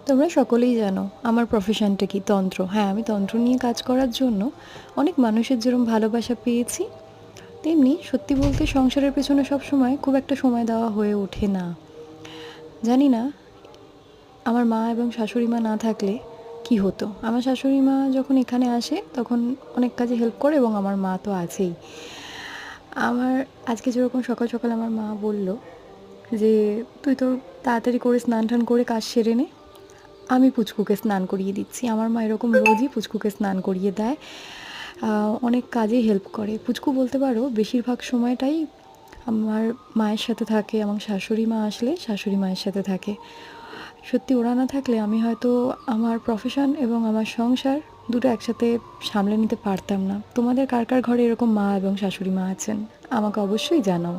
তোমরা সকলেই জানো আমার প্রফেশনটা কি, তন্ত্র। হ্যাঁ, আমি তন্ত্র নিয়ে কাজ করার জন্য অনেক মানুষের যেরকম ভালোবাসা পেয়েছি, তেমনি সত্যি বলতে সংসারের পেছনে সবসময় খুব একটা সময় দেওয়া হয়ে ওঠে না। জানি না আমার মা এবং শাশুড়ি মা না থাকলে কি হতো। আমার শাশুড়ি মা যখন এখানে আসে তখন অনেক কাজে হেল্প করে, এবং আমার মা তো আছেই। আমার আজকে যেরকম সকাল সকাল আমার মা বলল যে, তুই তো তাড়াতাড়ি করে স্নান টান করে কাজ সেরে নে, আমি পুচকুকে স্নান করিয়ে দিচ্ছি। আমার মা এরকম রোজই পুচকুকে স্নান করিয়ে দেয়, অনেক কাজেই হেল্প করে। পুচকু বলতে পারো বেশিরভাগ সময়টাই আমার মায়ের সাথে থাকে, এবং শাশুড়ি মা আসলে শাশুড়ি মায়ের সাথে থাকে। সত্যি ওরা না থাকলে আমি হয়তো আমার প্রফেশন এবং আমার সংসার দুটো একসাথে সামলে নিতে পারতাম না। তোমাদের কার কার ঘরে এরকম মা এবং শাশুড়ি মা আছেন আমাকে অবশ্যই জানাও।